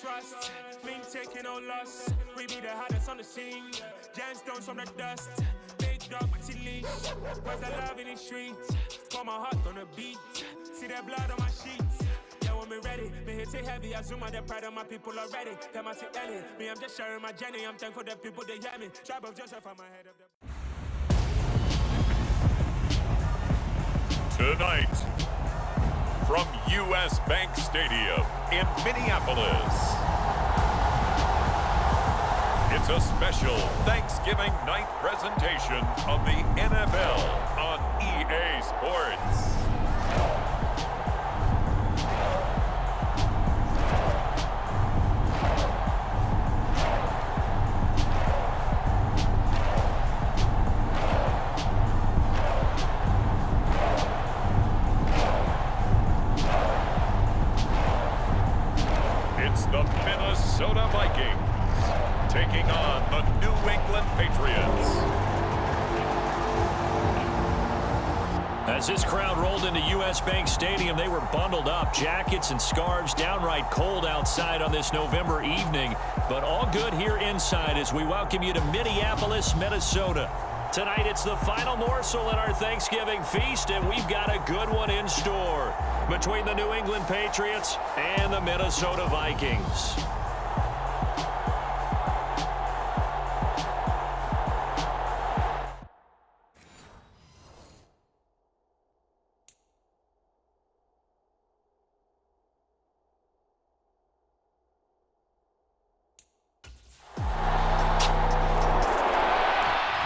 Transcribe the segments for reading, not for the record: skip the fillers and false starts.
trust. Mean taking no loss. We be the hardest on the scene. Gemstones from the dust. Big dog with your leash. Where's the love in the streets? Pour my heart on the beat. See that blood on my sheets. Yeah, when we ready, me hit it heavy. I zoom out the pride of my people already. Them I see Ellie. Me, I'm just sharing my journey. I'm thankful that people they hear me. Tribe of Joseph on my head of the. Tonight, from U.S. Bank Stadium in Minneapolis, it's a special Thanksgiving night presentation of the NFL on EA Sports. The Minnesota Vikings taking on the New England Patriots. As this crowd rolled into U.S. Bank Stadium, they were bundled up, jackets and scarves, downright cold outside on this November evening, but all good here inside as we welcome you to Minneapolis, Minnesota. Tonight, it's the final morsel in our Thanksgiving feast, and we've got a good one in store between the New England Patriots and the Minnesota Vikings.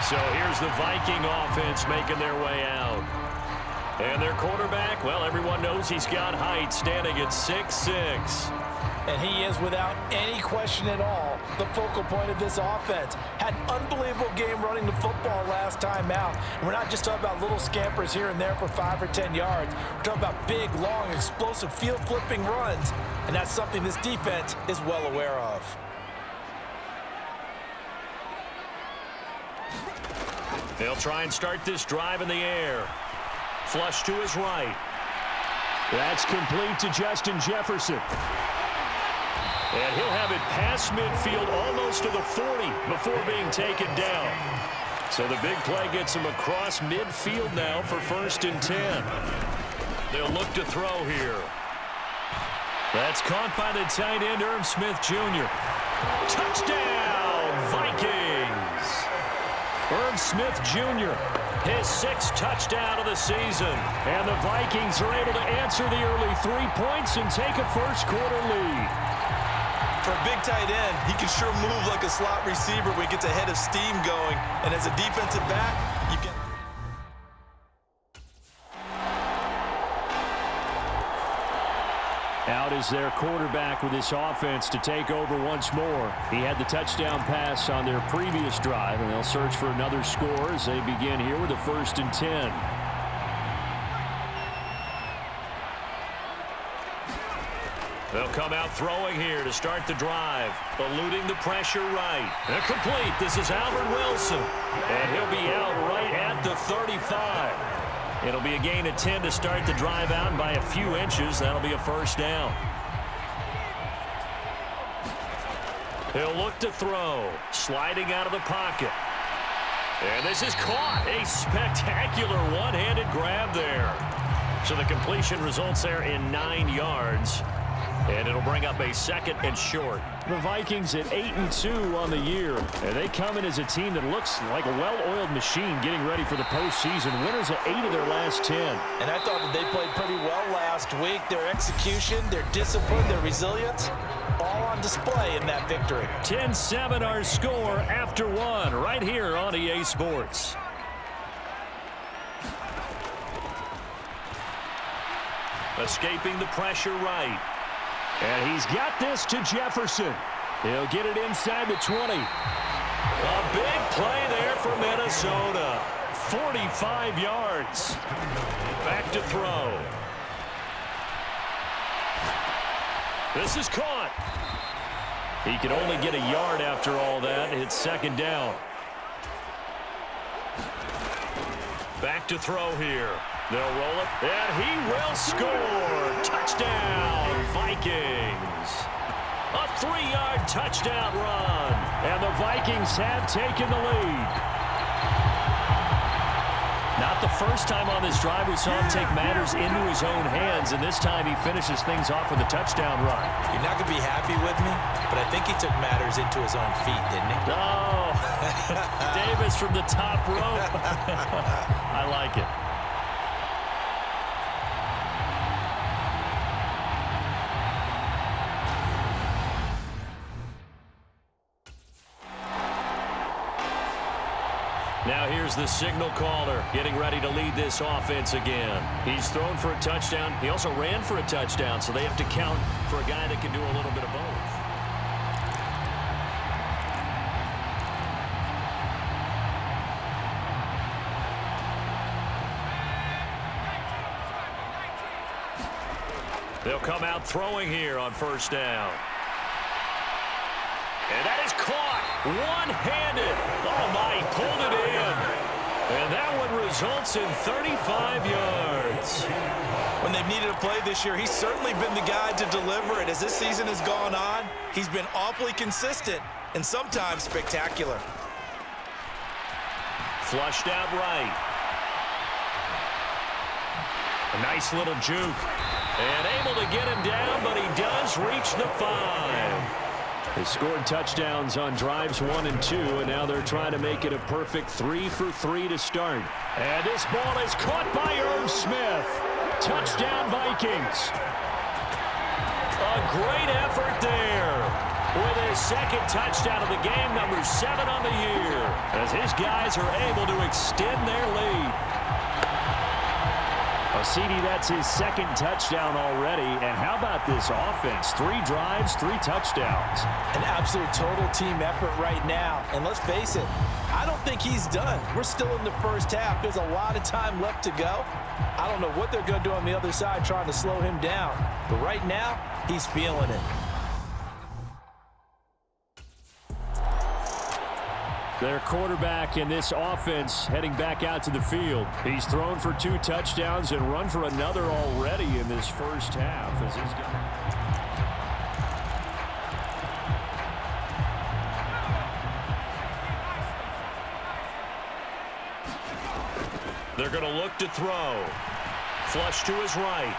So here's the Viking offense making their way out. And their quarterback, well, everyone knows he's got height, standing at 6'6". And he is, without any question at all, the focal point of this offense. Had an unbelievable game running the football last time out. And we're not just talking about little scampers here and there for 5 or 10 yards. We're talking about big, long, explosive, field-flipping runs. And that's something this defense is well aware of. They'll try and start this drive in the air. Flush to his right. That's complete to Justin Jefferson. And he'll have it past midfield almost to the 40 before being taken down. So the big play gets him across midfield now for 1st and 10. They'll look to throw here. That's caught by the tight end, Irv Smith Jr. Touchdown, Vikings! Irv Smith Jr., his 6th touchdown of the season. And the Vikings are able to answer the early 3 points and take a first-quarter lead. For a big tight end, he can sure move like a slot receiver when he gets a head of steam going. And as a defensive back, you get... Out is their quarterback with this offense to take over once more. He had the touchdown pass on their previous drive, and they'll search for another score as they begin here with a 1st and 10. They'll come out throwing here to start the drive, eluding the pressure right. And complete. This is Albert Wilson, and he'll be out right at the 35. It'll be a gain of 10 to start the drive out, and by a few inches, that'll be a 1st down. He'll look to throw, sliding out of the pocket. And this is caught. A spectacular one-handed grab there. So the completion results there in 9 yards. And it'll bring up a 2nd and short. The Vikings at 8-2 on the year. And they come in as a team that looks like a well-oiled machine getting ready for the postseason. Winners of 8 of their last 10. And I thought that they played pretty well last week. Their execution, their discipline, their resilience, all on display in that victory. 10-7 our score after 1 right here on EA Sports. Escaping the pressure right. And he's got this to Jefferson. He'll get it inside the 20. A big play there for Minnesota. 45 yards. Back to throw. This is caught. He can only get a yard after all that. It's 2nd down. Back to throw here. They'll roll it, and he will score. Touchdown, Vikings. A 3-yard touchdown run. And the Vikings have taken the lead. Not the first time on this drive we saw him take matters into his own hands, and this time he finishes things off with a touchdown run. You're not going to be happy with me, but I think he took matters into his own feet, didn't he? Oh, Davis from the top rope. I like it. Now here's the signal caller getting ready to lead this offense again. He's thrown for a touchdown. He also ran for a touchdown, so they have to count for a guy that can do a little bit of both. They'll come out throwing here on first down. And that is caught one-handed. Oh, my, he pulled it in. And that one results in 35 yards. When they've needed a play this year, he's certainly been the guy to deliver it. As this season has gone on, he's been awfully consistent and sometimes spectacular. Flushed out right. A nice little juke. And able to get him down, but he does reach the 5. They scored touchdowns on drives 1 and 2, and now they're trying to make it a perfect 3 for 3 to start. And this ball is caught by Irv Smith. Touchdown, Vikings. A great effort there with his second touchdown of the game, number 7 on the year, as his guys are able to extend their lead. CD, that's his second touchdown already. And how about this offense? 3 drives, 3 touchdowns. An absolute total team effort right now. And let's face it, I don't think he's done. We're still in the first half. There's a lot of time left to go. I don't know what they're going to do on the other side trying to slow him down. But right now, he's feeling it. Their quarterback in this offense heading back out to the field. He's thrown for 2 touchdowns and run for another already in this first half. As he's They're going to look to throw. Flush to his right.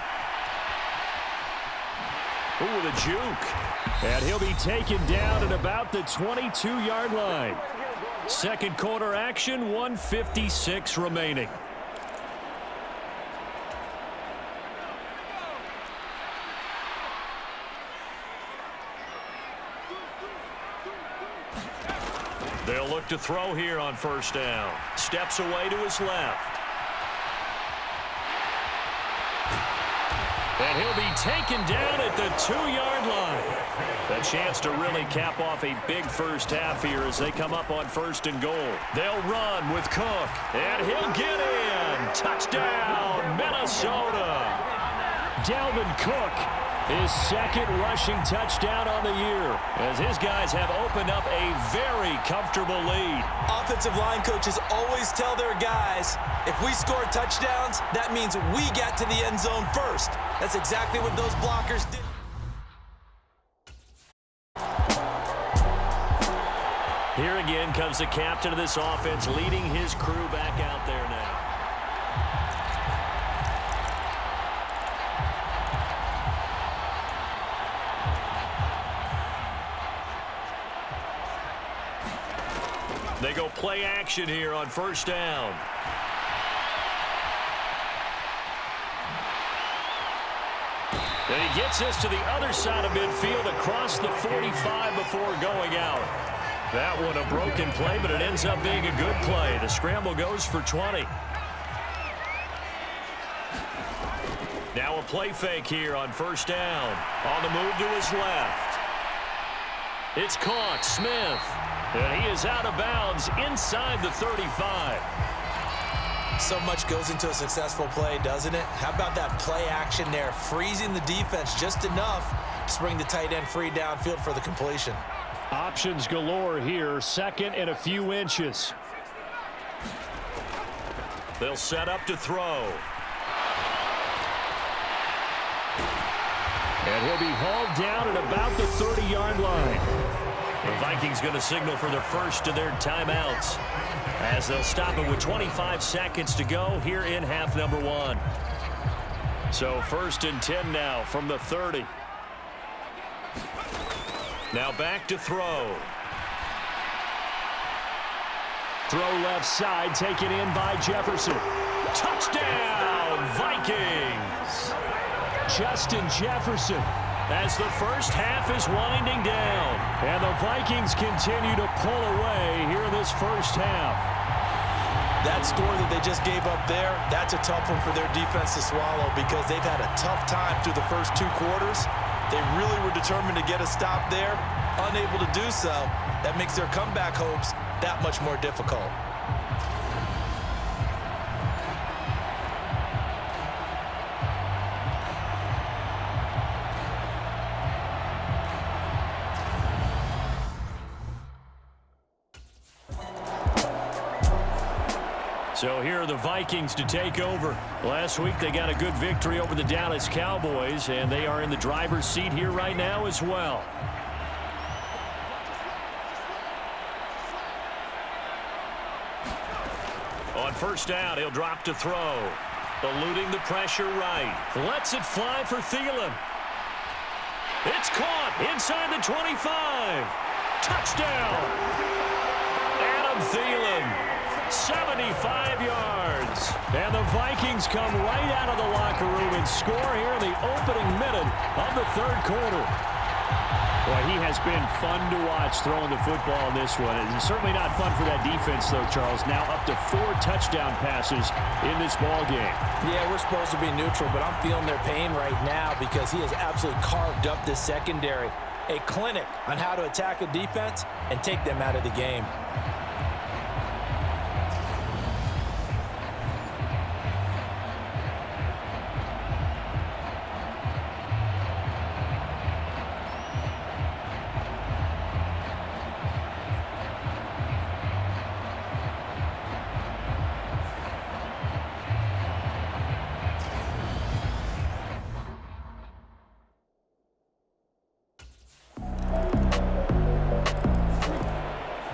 Ooh, the juke. And he'll be taken down at about the 22-yard line. Second quarter action, 1:56 remaining. They'll look to throw here on first down. Steps away to his left. And he'll be taken down at the 2-yard line. A chance to really cap off a big first half here as they come up on first and goal. They'll run with Cook, and he'll get in. Touchdown, Minnesota. Dalvin Cook, his second rushing touchdown on the year, as his guys have opened up a very comfortable lead. Offensive line coaches always tell their guys, if we score touchdowns, that means we get to the end zone first. That's exactly what those blockers did. Here again comes the captain of this offense, leading his crew back out there now. They go play action here on first down. And he gets this to the other side of midfield across the 45 before going out. That one a broken play, but it ends up being a good play. The scramble goes for 20. Now a play fake here on first down. On the move to his left. It's caught, Smith. And he is out of bounds inside the 35. So much goes into a successful play, doesn't it? How about that play action there, freezing the defense just enough to bring the tight end free downfield for the completion. Options galore here, second and a few inches. They'll set up to throw. And he'll be hauled down at about the 30-yard line. The Vikings going to signal for the first of their timeouts as they'll stop it with 25 seconds to go here in half number 1. So 1st and 10 now from the 30. Now back to throw. Throw left side, taken in by Jefferson. Touchdown, Vikings! Justin Jefferson as the first half is winding down. And the Vikings continue to pull away here in this first half. That score that they just gave up there, that's a tough one for their defense to swallow because they've had a tough time through the first 2 quarters. They really were determined to get a stop there, unable to do so. That makes their comeback hopes that much more difficult. So here are the Vikings to take over. Last week they got a good victory over the Dallas Cowboys, and they are in the driver's seat here right now as well. On first down, he'll drop to throw. Eluding the pressure right. Lets it fly for Thielen. It's caught inside the 25. Touchdown! Adam Thielen. 75 yards. And the Vikings come right out of the locker room and score here in the opening minute of the 3rd quarter. Boy, he has been fun to watch throwing the football in this one. It's certainly not fun for that defense, though, Charles. Now up to 4 touchdown passes in this ball game. Yeah, we're supposed to be neutral, but I'm feeling their pain right now because he has absolutely carved up this secondary. A clinic on how to attack a defense and take them out of the game.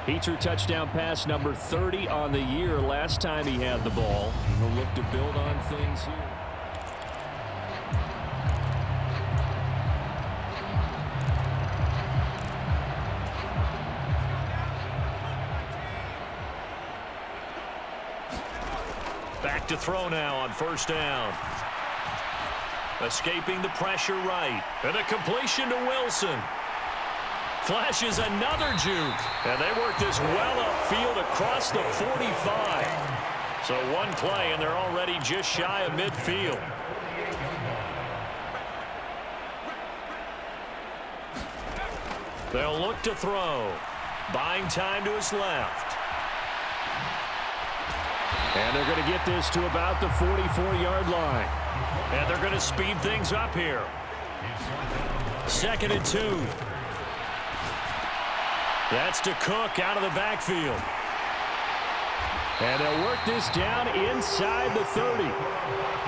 Feature touchdown pass number 30 on the year last time he had the ball. He'll look to build on things here. Back to throw now on first down. Escaping the pressure right. And a completion to Wilson. Flashes another juke. And they work this well upfield across the 45. So one play, and they're already just shy of midfield. They'll look to throw. Buying time to his left. And they're going to get this to about the 44-yard line. And they're going to speed things up here. 2nd and 2. That's to Cook out of the backfield. And they'll work this down inside the 30.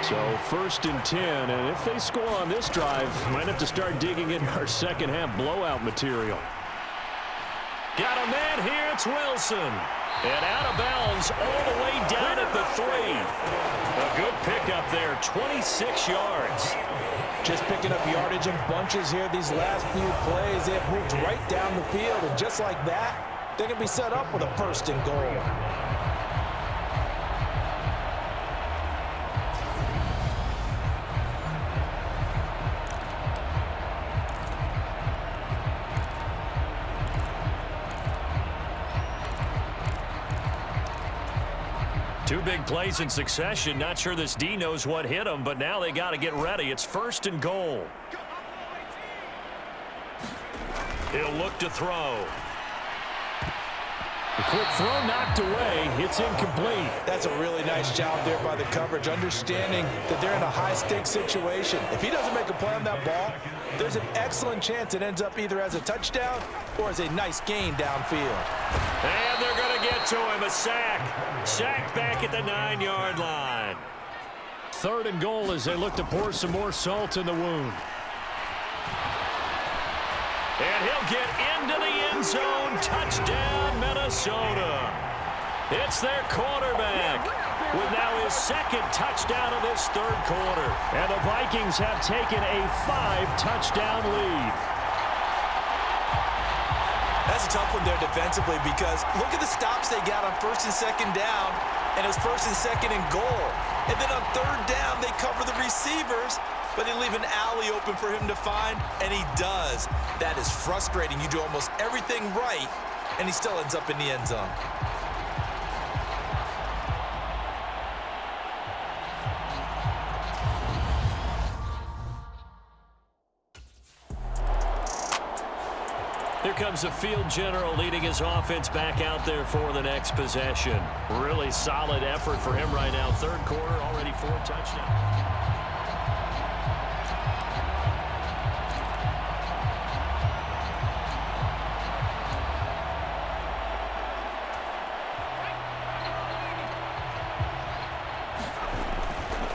So 1st and 10. And if they score on this drive, might have to start digging in our second half blowout material. Got a man here. It's Wilson. And out of bounds all the way down at the 3. A good pickup there, 26 yards. Just picking up yardage in bunches here these last few plays. They have moved right down the field, and just like that, they're going to be set up with a 1st and goal. Two big plays in succession. Not sure this D knows what hit him, but now they got to get ready. It's 1st and goal. He'll look to throw. A quick throw knocked away. It's incomplete. That's a really nice job there by the coverage, understanding that they're in a high-stakes situation. If he doesn't make a play on that ball, there's an excellent chance it ends up either as a touchdown or as a nice gain downfield. And they're going to get to him. A sack. Sack back at the 9-yard line. 3rd and goal as they look to pour some more salt in the wound. he'll get into the end zone. Touchdown, Minnesota. It's their quarterback with now his second touchdown of this third quarter. And the Vikings have taken a 5-touchdown lead. That's a tough one there defensively because look at the stops they got on first and second down, and it was first and second and goal. And then on third down, they cover the receivers, but they leave an alley open for him to find, and he does. That is frustrating. You do almost everything right, and he still ends up in the end zone. Here comes the field general leading his offense back out there for the next possession. Really solid effort for him right now. Third quarter, already 4 touchdowns.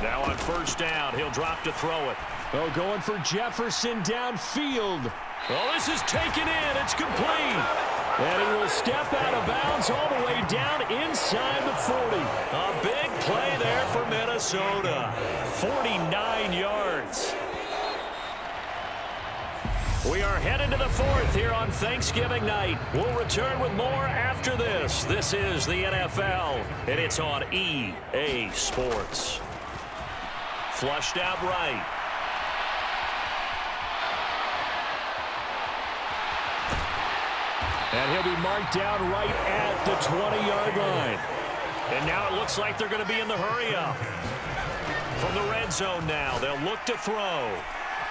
Now on first down, he'll drop to throw it. Oh, going for Jefferson downfield. Well, this is taken in. It's complete. And he will step out of bounds all the way down inside the 40. A big play there for Minnesota. 49 yards. We are headed to the fourth here on Thanksgiving night. We'll return with more after this. This is the NFL, and it's on EA Sports. Flushed out right. And he'll be marked down right at the 20-yard line. And now it looks like they're going to be in the hurry-up. From the red zone now, they'll look to throw.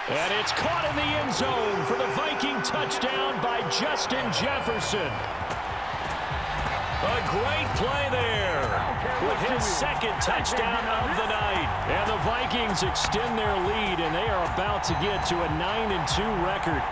And it's caught in the end zone for the Viking touchdown by Justin Jefferson. A great play there with his second touchdown of the night. And the Vikings extend their lead, and they are about to get to a 9-2 record.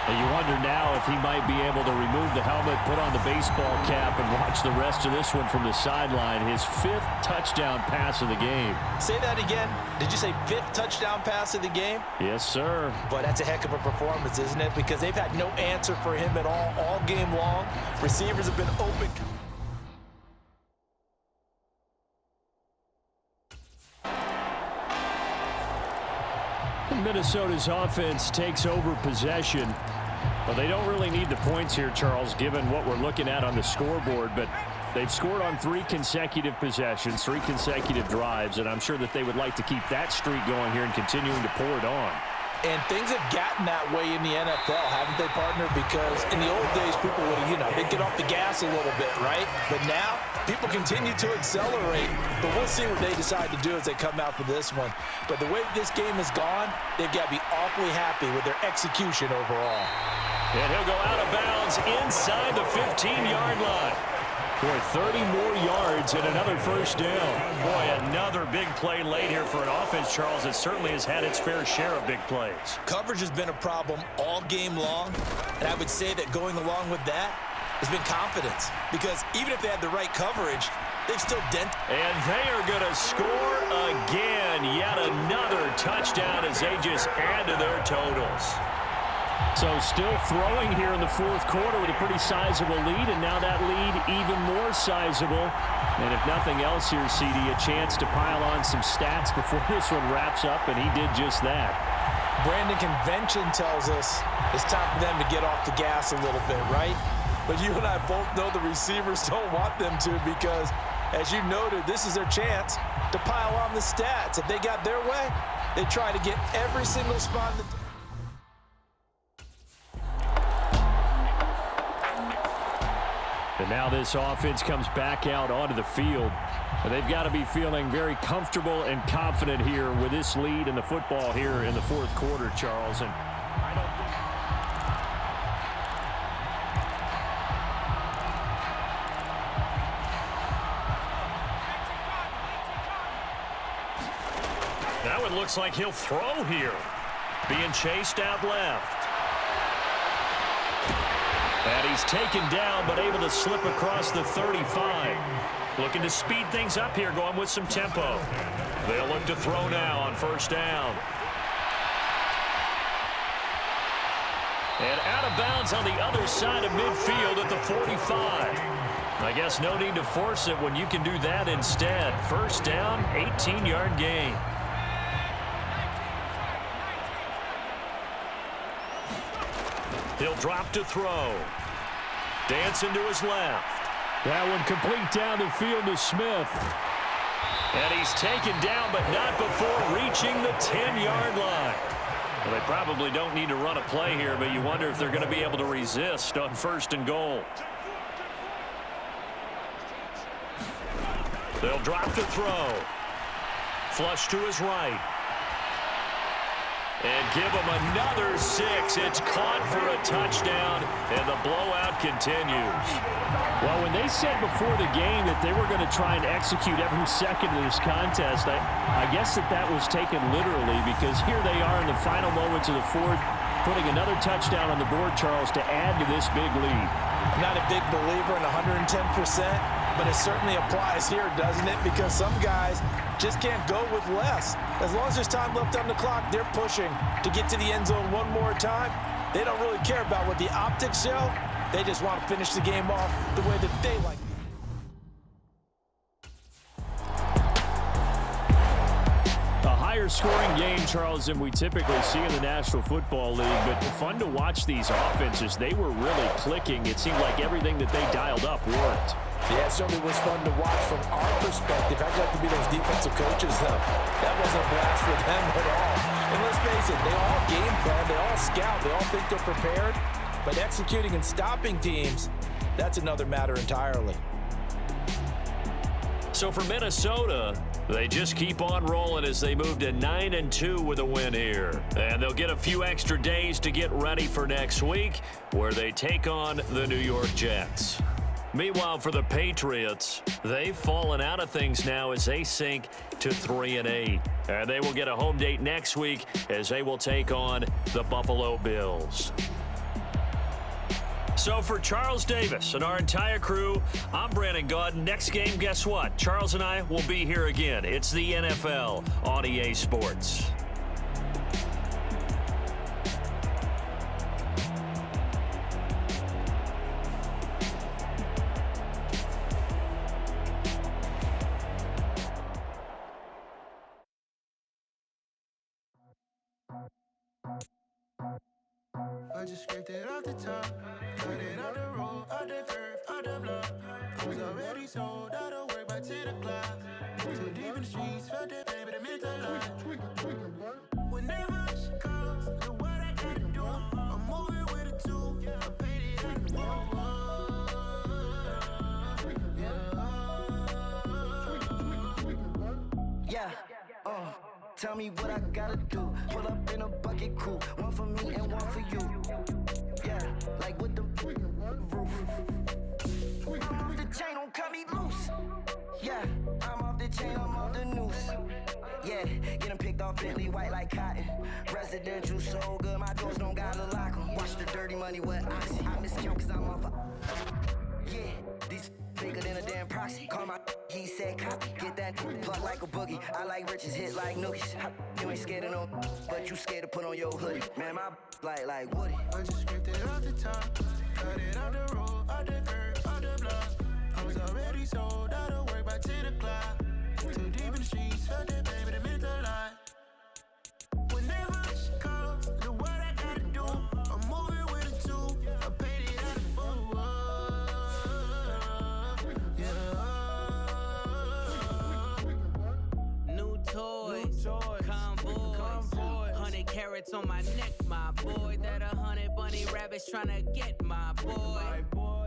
And you wonder now if he might be able to remove the helmet, put on the baseball cap, and watch the rest of this one from the sideline. His 5th touchdown pass of the game. Say that again. Did you say 5th touchdown pass of the game? Yes, sir. But that's a heck of a performance, isn't it? Because they've had no answer for him at all game long. Receivers have been open. Minnesota's offense takes over possession. Well, they don't really need the points here, Charles, given what we're looking at on the scoreboard, but they've scored on 3 consecutive possessions, 3 consecutive drives, and I'm sure that they would like to keep that streak going here and continuing to pour it on. And things have gotten that way in the NFL, haven't they, partner? Because in the old days, people would, they'd get off the gas a little bit, right? But now, people continue to accelerate. But we'll see what they decide to do as they come out for this one. But the way this game has gone, they've got to be awfully happy with their execution overall. And he'll go out of bounds inside the 15-yard line. Boy, 30 more yards and another first down. Boy, another big play late here for an offense, Charles, that certainly has had its fair share of big plays. Coverage has been a problem all game long, and I would say that going along with that has been confidence. Because even if they had the right coverage, they've still dented. And they are going to score again. Yet another touchdown as they just add to their totals. So still throwing here in the fourth quarter with a pretty sizable lead, and now that lead even more sizable. And if nothing else here, CD, a chance to pile on some stats before this one wraps up, and he did just that. Brandon, convention tells us it's time for them to get off the gas a little bit, right? But you and I both know the receivers don't want them to because, as you noted, this is their chance to pile on the stats. If they got their way, they try to get every single spot in the And now this offense comes back out onto the field. And they've got to be feeling very comfortable and confident here with this lead in the football here in the fourth quarter, Charles. And I don't think... Now it looks like he'll throw here. Being chased out left. And he's taken down, but able to slip across the 35. Looking to speed things up here, going with some tempo. They'll look to throw now on first down. And out of bounds on the other side of midfield at the 45. I guess no need to force it when you can do that instead. First down, 18-yard gain. He'll drop to throw. Dancing to his left. That one complete down the field to Smith. And he's taken down, but not before reaching the 10-yard line. Well, they probably don't need to run a play here, but you wonder if they're going to be able to resist on 1st and goal. They'll drop to throw. Flush to his right. And give him another 6. It's caught for a touchdown, and the blowout continues. Well, when they said before the game that they were going to try and execute every second of this contest, I guess that was taken literally, because here they are in the final moments of the 4th, putting another touchdown on the board, Charles, to add to this big lead. I'm not a big believer in 110%, but it certainly applies here, doesn't it? Because some guys just can't go with less. As long as there's time left on the clock, they're pushing to get to the end zone one more time. They don't really care about what the optics show. They just want to finish the game off the way that they like. A higher scoring game, Charles, than we typically see in the National Football League, but fun to watch these offenses. They were really clicking. It seemed like everything that they dialed up worked. Yeah, it certainly was fun to watch from our perspective. I'd like to be those defensive coaches, though. That wasn't a blast for them at all. And let's face it, they all game plan, they all scout, they all think they're prepared. But executing and stopping teams, that's another matter entirely. So for Minnesota, they just keep on rolling as they move to 9-2 with a win here. And they'll get a few extra days to get ready for next week, where they take on the New York Jets. Meanwhile, for the Patriots, they've fallen out of things now as they sink to 3-8. And they will get a home date next week as they will take on the Buffalo Bills. So for Charles Davis and our entire crew, I'm Brandon Gaudin. Next game, guess what? Charles and I will be here again. It's the NFL on EA Sports. I just scraped it off the top, cut it out the road, out the curve, out the block. I was already sold out of work by 10 o'clock. Too deep in the streets, felt that pain, but it meant a lot. Whenever she calls, look what I gotta do. I'm moving with a two, I paid it out the wall. Yeah, tell me what I gotta do. Pull up in a bucket crew, one for me and one for you. Yeah, like with the roof. I'm off the chain, don't cut me loose. Yeah, I'm off the chain, I'm off the noose. Yeah, getting picked off Bentley white like cotton. Residential so good, my doors don't gotta lock 'em. Watch the dirty money with oxy. I miscount cause I'm off a... Yeah, these bigger than a damn proxy. Call my he said copy. Get that plug like a boogie. I like riches, hit like nookies. You ain't scared of no, but you scared to put on your hoodie. Man, my like Woody. I just scraped it off the top, cut it out the road, out the curve, out the block. I was already sold out of work by 10 o'clock. Too deep in the streets, felt that pain, but it meant a lot. Whenever she calls, look what I gotta do. I'm moving with a two, I paid it out the full. New toys, convoys, 100 carats on my neck, my boy. That 100 bunny rabbits tryna get my boy.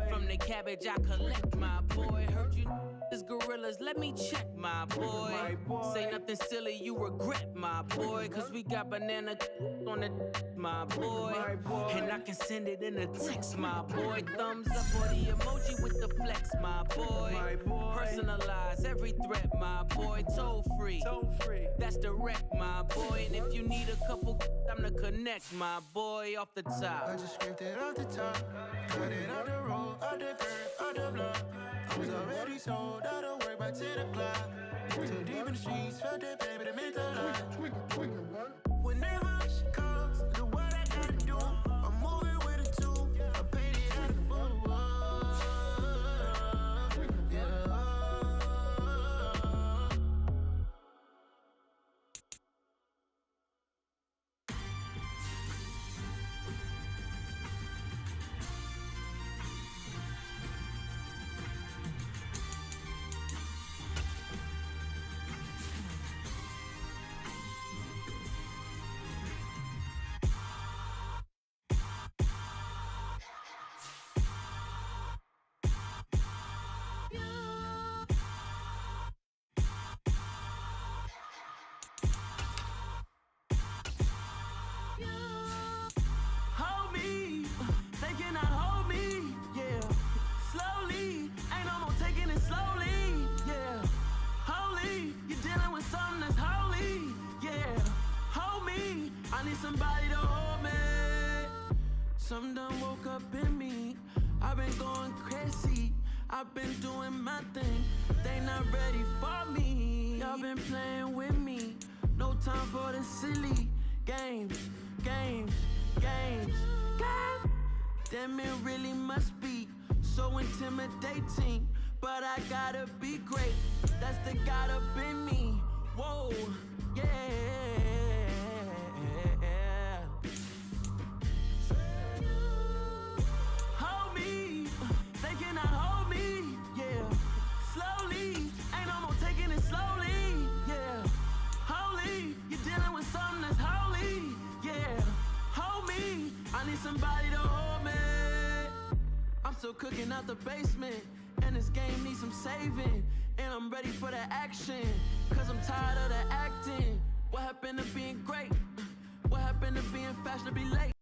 From the cabbage I collect, my boy. Heard you is gorillas, let me check, my boy. Say nothing silly, you regret, my boy. Cause we got banana on the my boy. And I can send it in a text, my boy. Thumbs up or the emoji with the flex, my boy. Personalize every threat, my boy. Toll free, that's direct, my boy. And if you need a couple, I'm the connect, my boy. Off the top, I just scraped it off the top, cut it out the road, out the curve, out the block. I was already sold out of work by 10 o'clock. Too deep in the streets, felt that pain, but it meant a lot. Whenever she calls, look what I gotta do. I'm moving with woke up in me. I've been going crazy, I've been doing my thing. They not ready for me. Y'all been playing with me. No time for the silly games, games, games, games. Damn, it really must be so intimidating. But I gotta be great, that's the God up in me. Whoa, yeah. Hold me, they cannot hold me, yeah. Slowly, ain't no more taking it slowly, yeah. Holy, you're dealing with something that's holy, yeah. Hold me, I need somebody to hold me. I'm still cooking out the basement, and this game needs some saving. And I'm ready for the action, cause I'm tired of the acting. What happened to being great? What happened to being fashionably late?